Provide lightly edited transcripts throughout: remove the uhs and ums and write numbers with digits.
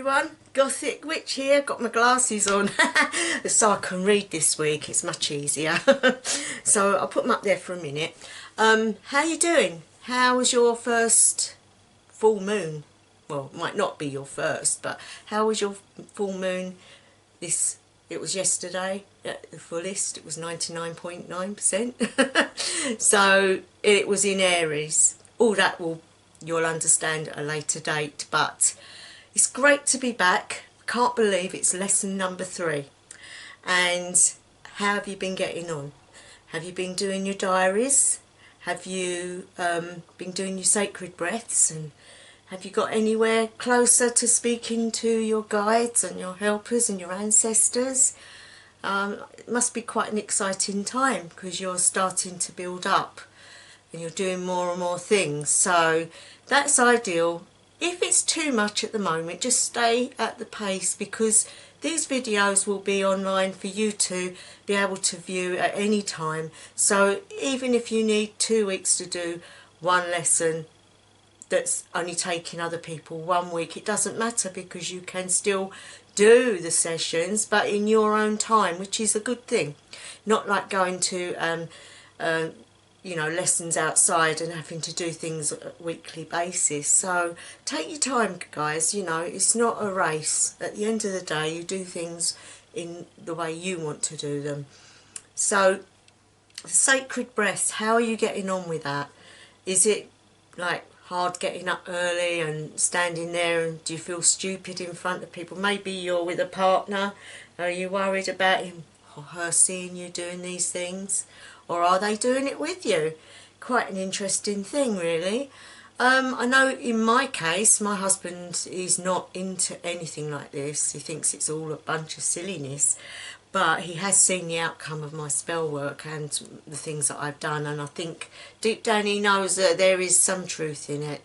everyone, Gothic Witch here. Got my glasses on so I can read this week. It's much easier. So I'll put them up there for a minute. How you doing? How was your first full moon? Well, it might not be your first, but how was your full moon? It was yesterday at the fullest. It was 99.9%. So it was in Aries. All that you'll understand at a later date, but it's great to be back. Can't believe it's lesson number 3. And how have you been getting on? Have you been doing your diaries? Have you been doing your sacred breaths? And have you got anywhere closer to speaking to your guides and your helpers and your ancestors? It must be quite an exciting time because you're starting to build up and you're doing more and more things. So that's ideal. If it's too much at the moment, just stay at the pace, because these videos will be online for you to be able to view at any time. So even if you need 2 weeks to do one lesson that's only taking other people 1 week, it doesn't matter, because you can still do the sessions but in your own time, which is a good thing. Not like going to lessons outside and having to do things on a weekly basis. So take your time, guys. It's not a race. At the end of the day, you do things in the way you want to do them. So sacred breaths, how are you getting on with that? Is it like hard getting up early and standing there, and do you feel stupid in front of people? Maybe you're with a partner. Are you worried about him or her seeing you doing these things? Or are they doing it with you? Quite an interesting thing, really. I know in my case, my husband is not into anything like this. He thinks it's all a bunch of silliness. But he has seen the outcome of my spell work and the things that I've done. And I think deep down he knows that there is some truth in it.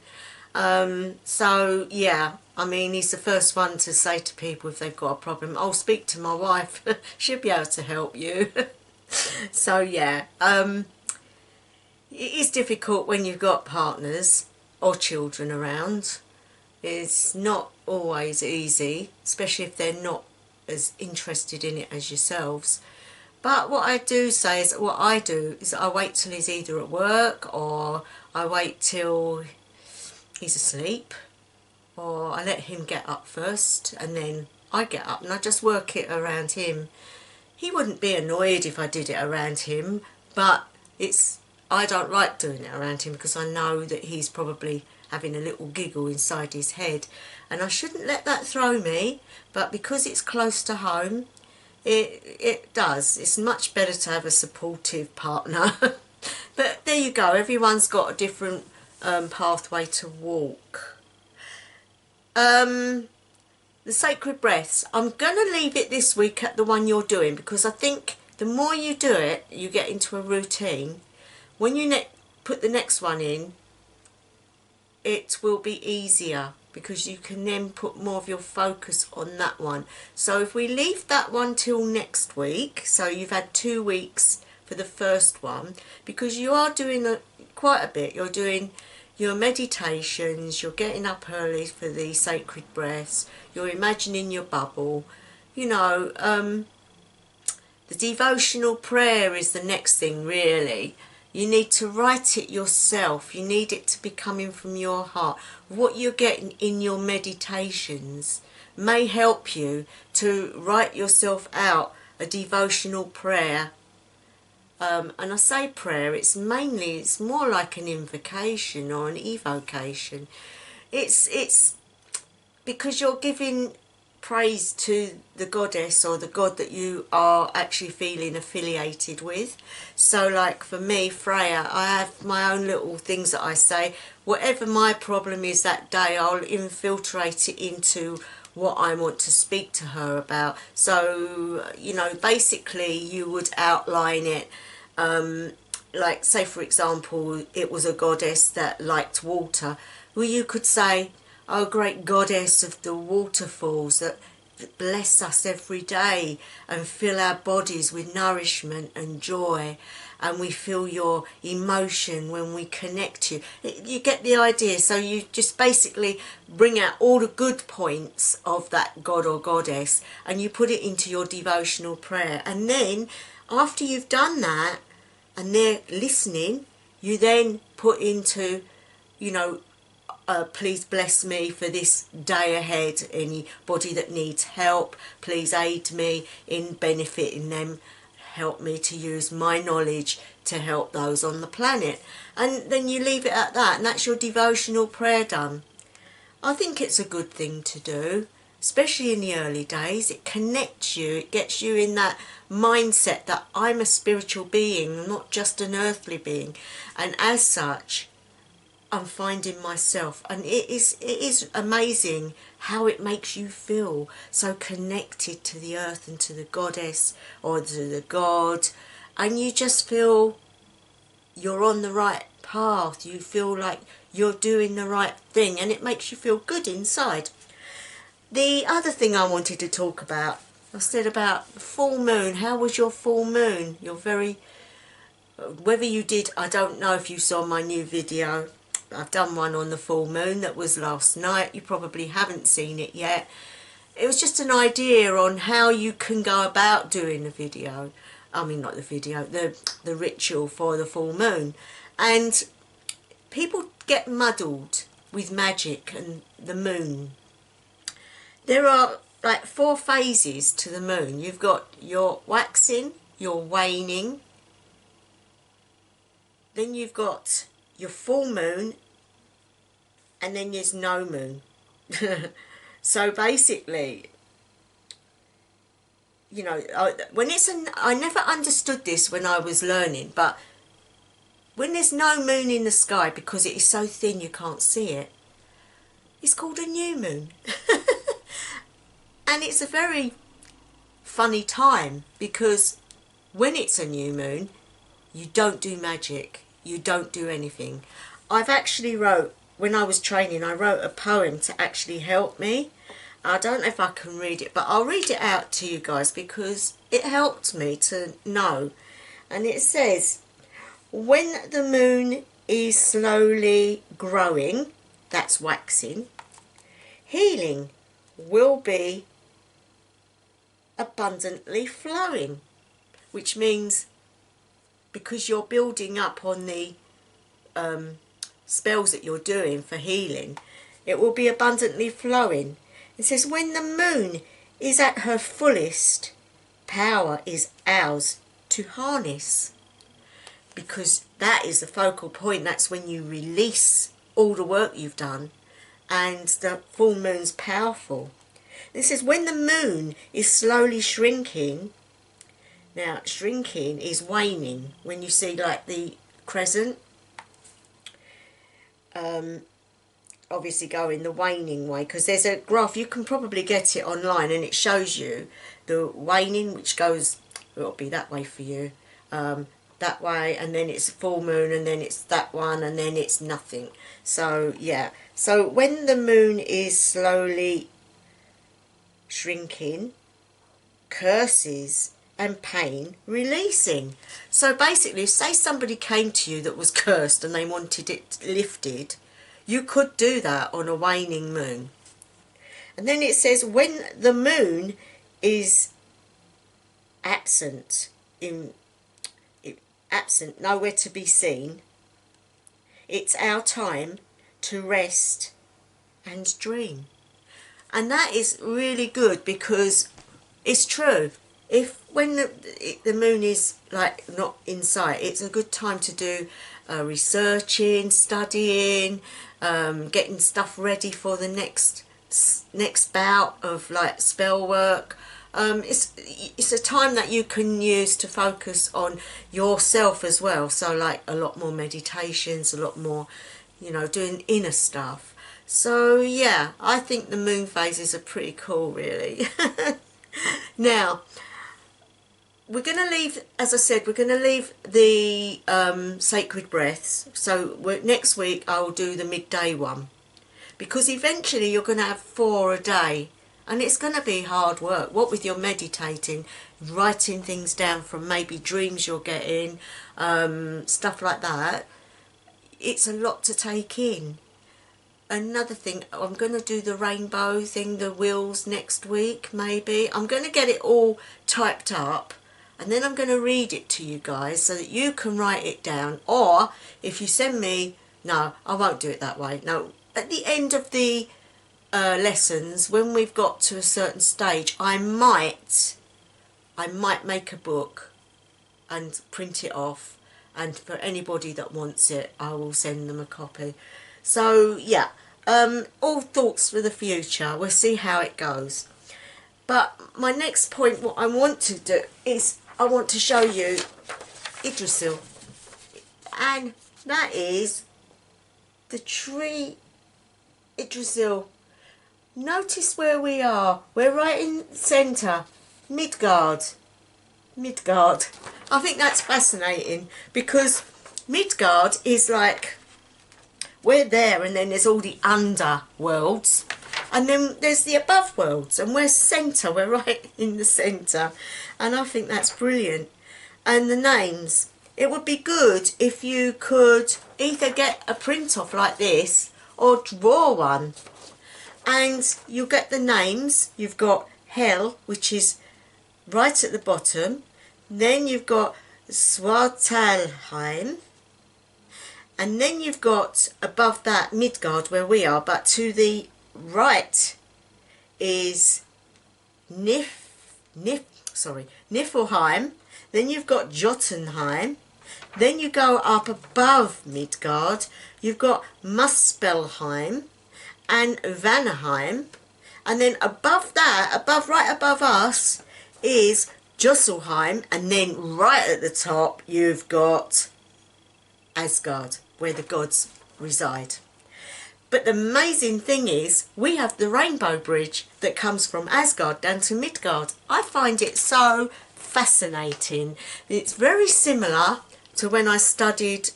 So, yeah. I mean, he's the first one to say to people if they've got a problem, "I'll speak to my wife. She'll be able to help you." So yeah, it is difficult when you've got partners or children around. It's not always easy, especially if they're not as interested in it as yourselves. But what I do say is, what I do is I wait till he's either at work, or I wait till he's asleep, or I let him get up first and then I get up, and I just work it around him. He wouldn't be annoyed if I did it around him, but I don't like doing it around him, because I know that he's probably having a little giggle inside his head, and I shouldn't let that throw me. But because it's close to home, it does. It's much better to have a supportive partner. But there you go. Everyone's got a different pathway to walk. The sacred breaths, I'm going to leave it this week at the one you're doing, because I think the more you do it, you get into a routine. When you put the next one in, it will be easier, because you can then put more of your focus on that one. So if we leave that one till next week, so you've had 2 weeks for the first one, because you are doing quite a bit. You're doing your meditations, you're getting up early for the sacred breaths, you're imagining your bubble. The devotional prayer is the next thing, really. You need to write it yourself. You need it to be coming from your heart. What you're getting in your meditations may help you to write yourself out a devotional prayer. And I say prayer, it's more like an invocation or an evocation. It's because you're giving praise to the goddess or the god that you are actually feeling affiliated with. So like for me, Freya, I have my own little things that I say. Whatever my problem is that day, I'll infiltrate it into what I want to speak to her about. So, basically you would outline it. Like, say for example, it was a goddess that liked water. Well, you could say, "Oh, great goddess of the waterfalls that bless us every day and fill our bodies with nourishment and joy." and we feel your emotion when we connect you. You get the idea. So you just basically bring out all the good points of that god or goddess and you put it into your devotional prayer. And then after you've done that and they're listening, you then put into, you know, please bless me for this day ahead. Anybody that needs help, please aid me in benefiting them. Help me to use my knowledge to help those on the planet. And then you leave it at that, and that's your devotional prayer done. I think it's a good thing to do, especially in the early days. It connects you, it gets you in that mindset that I'm a spiritual being, not just an earthly being. And as such, I'm finding myself, and it is amazing how it makes you feel so connected to the earth and to the goddess or to the god, and you just feel you're on the right path. You feel like you're doing the right thing, and it makes you feel good inside. The other thing I wanted to talk about, I said about full moon. How was your full moon? You're very, whether you did, I don't know if you saw my new video. I've done one on the full moon that was last night. You probably haven't seen it yet. It was just an idea on how you can go about doing the video. I mean, not the video, the ritual for the full moon. And people get muddled with magic and the moon. There are like 4 phases to the moon. You've got your waxing, your waning, then you've got your full moon, and then there's no moon. So basically, you know, when it's I never understood this when I was learning, but when there's no moon in the sky, because it is so thin you can't see it, it's called a new moon. And it's a very funny time, because when it's a new moon, you don't do magic, you don't do anything. I've actually when I was training, I wrote a poem to actually help me. I don't know if I can read it, but I'll read it out to you guys because it helped me to know. And it says, when the moon is slowly growing, that's waxing, healing will be abundantly flowing, which means because you're building up on the spells that you're doing for healing, it will be abundantly flowing. It says when the moon is at her fullest, power is ours to harness, because that is the focal point. That's when you release all the work you've done, and the full moon's powerful. It says when the moon is slowly shrinking. Now shrinking is waning. When you see like the crescent, obviously going the waning way, because there's a graph, you can probably get it online, and it shows you the waning, which goes, it'll be that way for you, that way, and then it's full moon, and then it's that one, and then it's nothing. So yeah, so when the moon is slowly shrinking, curses and pain releasing. So basically, say somebody came to you that was cursed and they wanted it lifted, you could do that on a waning moon. And then it says when the moon is absent, nowhere to be seen, it's our time to rest and dream. And that is really good, because it's true. If when the moon is like not in sight, it's a good time to do researching, studying, getting stuff ready for the next bout of like spell work. It's a time that you can use to focus on yourself as well. So like a lot more meditations, a lot more, you know, doing inner stuff. So yeah, I think the moon phases are pretty cool, really. Now, we're going to leave, as I said, we're going to leave the sacred breaths. So next week I'll do the midday one, because eventually you're going to have 4 a day, and it's going to be hard work. What with your meditating, writing things down from maybe dreams you're getting, stuff like that. It's a lot to take in. Another thing, I'm going to do the rainbow thing, the wheels, next week maybe. I'm going to get it all typed up, and then I'm going to read it to you guys so that you can write it down. Or if you send me, no, I won't do it that way. No, at the end of the lessons, when we've got to a certain stage, I might make a book and print it off, and for anybody that wants it, I will send them a copy. So yeah, all thoughts for the future. We'll see how it goes. But my next point, what I want to do is I want to show you Yggdrasil, and that is the tree Yggdrasil. Notice where we are. We're right in the centre, Midgard. I think that's fascinating, because Midgard is like, we're there, and then there's all the underworlds, and then there's the above worlds, and we're centre, we're right in the centre, and I think that's brilliant. And the names, it would be good if you could either get a print off like this or draw one, and you'll get the names. You've got Hell, which is right at the bottom, then you've got Svartalheim, and then you've got above that Midgard, where we are, but to the right is Niflheim. Then you've got Jotunheim. Then you go up above Midgard, you've got Muspelheim and Vanaheim, and then above that, right above us, is Josselheim, and then right at the top you've got Asgard, where the gods reside. But the amazing thing is, we have the rainbow bridge that comes from Asgard down to Midgard. I find it so fascinating. It's very similar to when I studied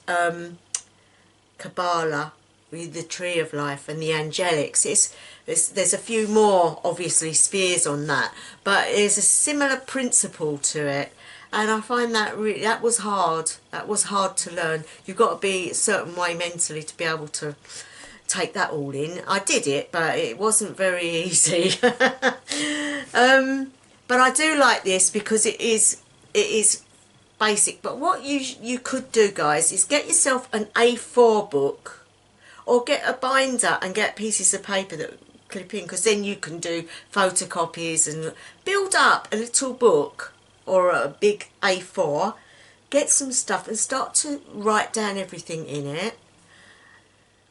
Kabbalah with the Tree of Life and the Angelics. There's a few more, obviously, spheres on that, but there's a similar principle to it. And I find that really, that was hard to learn. You've got to be a certain way mentally to be able to take that all in. I did it, but it wasn't very easy. But I do like this because it is basic. But what you could do, guys, is get yourself an A4 book, or get a binder and get pieces of paper that clip in, because then you can do photocopies and build up a little book or a big A4. Get some stuff and start to write down everything in it.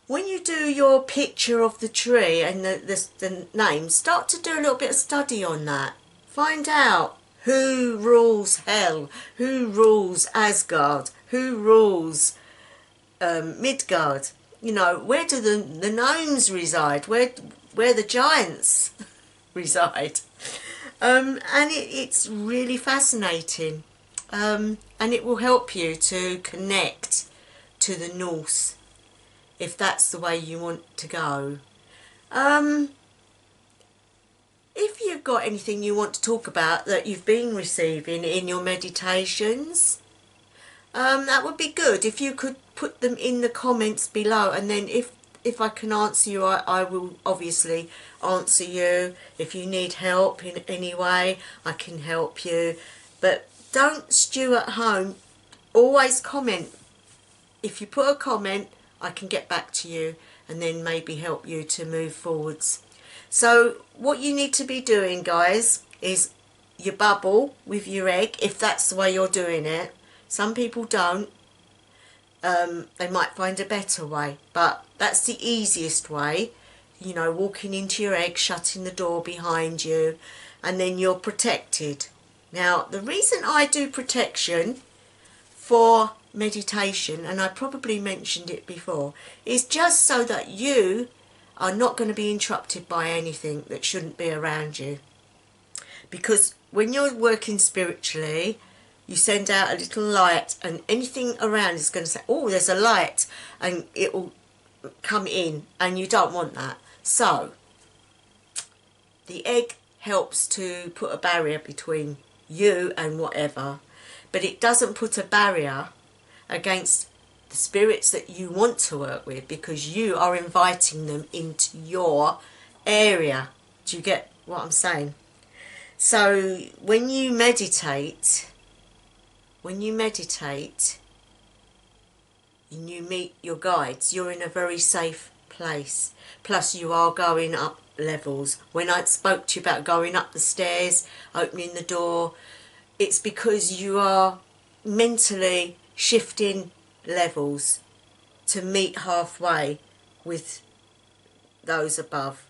When you do your picture of the tree and the name, start to do a little bit of study on that. Find out who rules Hell, who rules Asgard, who rules Midgard. You know, where do the gnomes reside? Where the giants reside? And it's really fascinating, and it will help you to connect to the Norse, if that's the way you want to go. If you've got anything you want to talk about that you've been receiving in your meditations, that would be good if you could put them in the comments below, and then if I can answer you, I will obviously answer you. If you need help in any way, I can help you. But don't stew at home. Always comment. If you put a comment, I can get back to you and then maybe help you to move forwards. So what you need to be doing, guys, is your bubble with your egg, if that's the way you're doing it. Some people don't. They might find a better way, but that's the easiest way. You know, walking into your egg, shutting the door behind you, and then you're protected. Now, the reason I do protection for meditation, and I probably mentioned it before, is just so that you are not going to be interrupted by anything that shouldn't be around you. Because when you're working spiritually, you send out a little light, and anything around is going to say, oh, there's a light, and it will come in, and you don't want that. So the egg helps to put a barrier between you and whatever, but it doesn't put a barrier against the spirits that you want to work with, because you are inviting them into your area. Do you get what I'm saying? So when you meditate and you meet your guides, you're in a very safe place. Plus you are going up levels. When I spoke to you about going up the stairs, opening the door, it's because you are mentally shifting levels to meet halfway with those above.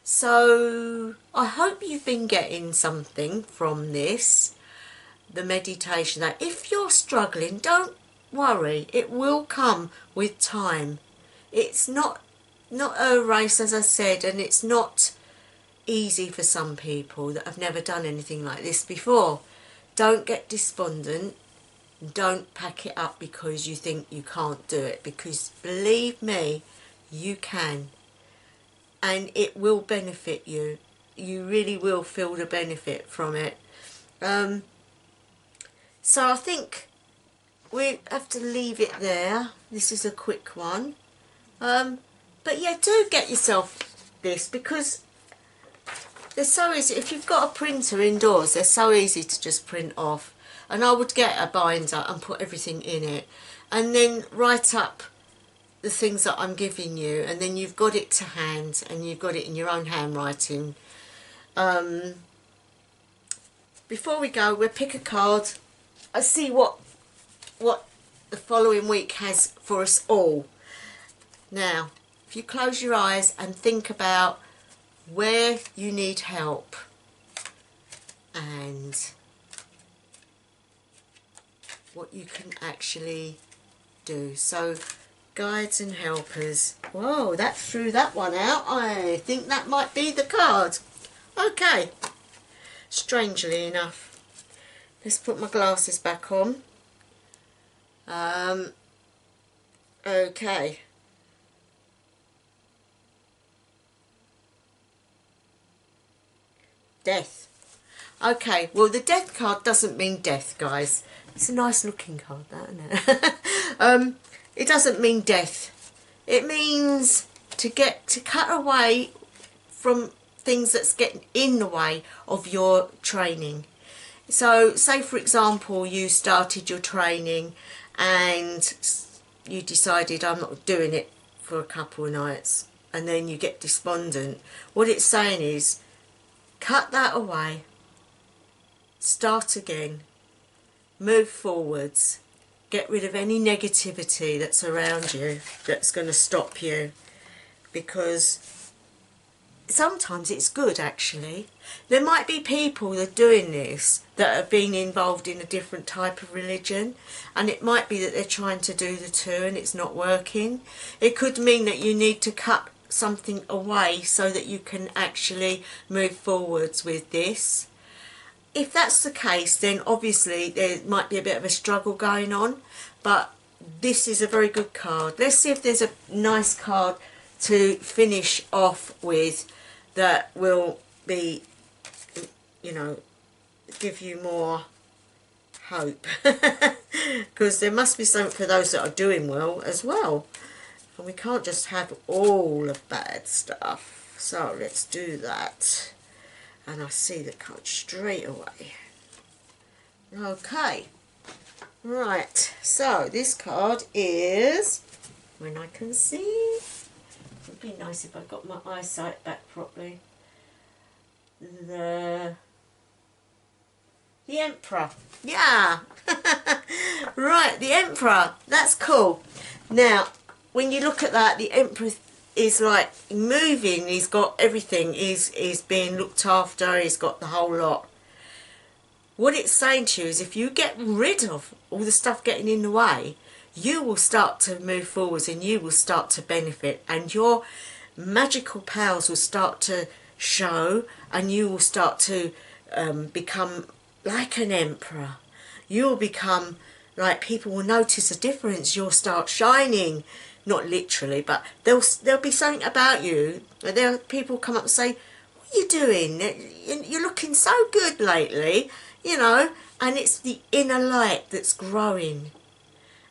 So I hope you've been getting something from this, the meditation. That if you're struggling, don't worry, it will come with time. It's not a race, as I said, and it's not easy for some people that have never done anything like this before. Don't get despondent. Don't pack it up because you think you can't do it, because believe me, you can, and it will benefit you. You really will feel the benefit from it. So I think we have to leave it there. This is a quick one. But yeah, do get yourself this, because they're so easy. If you've got a printer indoors, they're so easy to just print off. And I would get a binder and put everything in it, and then write up the things that I'm giving you, and then you've got it to hand and you've got it in your own handwriting. Before we go, we'll pick a card. I see what the following week has for us all. Now, if you close your eyes and think about where you need help, and what you can actually do. So, guides and helpers. Whoa, that threw that one out. I think that might be the card. Okay. Strangely enough. Let's put my glasses back on. Okay. Death. Okay, well, the death card doesn't mean death, guys. It's a nice looking card, that, isn't it? It doesn't mean death. It means to cut away from things that's getting in the way of your training. So, say for example, you started your training and you decided, I'm not doing it for a couple of nights, and then you get despondent. What it's saying is, cut that away. Start again. Move forwards. Get rid of any negativity that's around you that's going to stop you. Because sometimes it's good, actually. There might be people that are doing this that have been involved in a different type of religion, and it might be that they're trying to do the two and it's not working. It could mean that you need to cut something away so that you can actually move forwards with this. If that's the case, then obviously there might be a bit of a struggle going on, but this is a very good card. Let's see if there's a nice card to finish off with that will be, you know, give you more hope. Because there must be something for those that are doing well as well. And we can't just have all of bad stuff. So let's do that. And I see the card straight away. Okay. Right. So this card is, when I can see, it would be nice if I got my eyesight back properly. The Emperor. Yeah. Right, the Emperor. That's cool. Now, when you look at that, the Emperor is like moving. He's got everything. He's being looked after. He's got the whole lot. What it's saying to you is, if you get rid of all the stuff getting in the way, you will start to move forwards and you will start to benefit, and your magical powers will start to show, and you will start to become like an emperor. You'll become like, people will notice a difference. You'll start shining. Not literally, but there'll be something about you. People come up and say, what are you doing? You're looking so good lately. you know, and it's the inner light that's growing.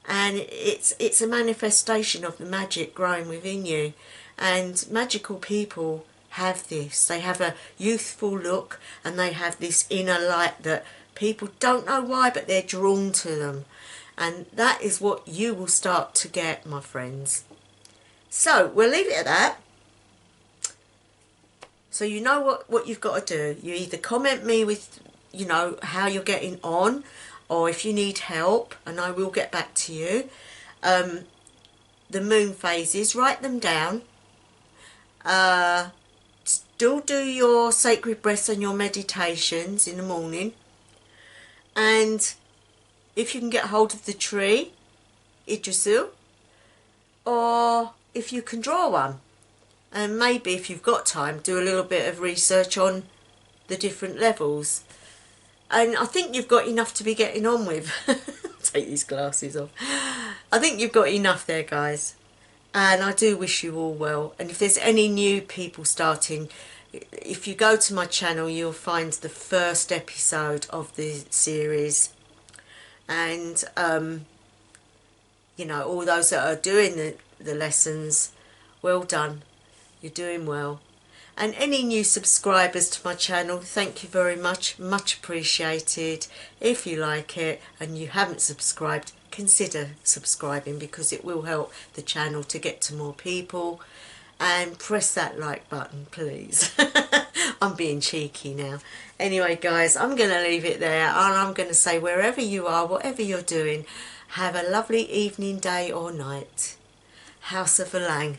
And it's a manifestation of the magic growing within you. And magical people have this. They have a youthful look, and they have this inner light that people don't know why, but they're drawn to them. And that is what you will start to get, my friends. So we'll leave it at that. So you know what you've got to do. You either comment me with, you know, how you're getting on, or if you need help, and I will get back to you. The moon phases, write them down. Still do your sacred breaths and your meditations in the morning. And if you can get hold of the tree, Yggdrasil, or if you can draw one. And maybe if you've got time, do a little bit of research on the different levels. And I think you've got enough to be getting on with. Take these glasses off. I think you've got enough there, guys. And I do wish you all well. And if there's any new people starting, if you go to my channel, you'll find the first episode of the series. And, you know, all those that are doing the lessons, well done. You're doing well. And any new subscribers to my channel, thank you very much. Much appreciated. If you like it and you haven't subscribed, consider subscribing, because it will help the channel to get to more people. And press that like button, please. I'm being cheeky now. Anyway, guys, I'm going to leave it there. And I'm going to say, wherever you are, whatever you're doing, have a lovely evening, day or night. House of Alang.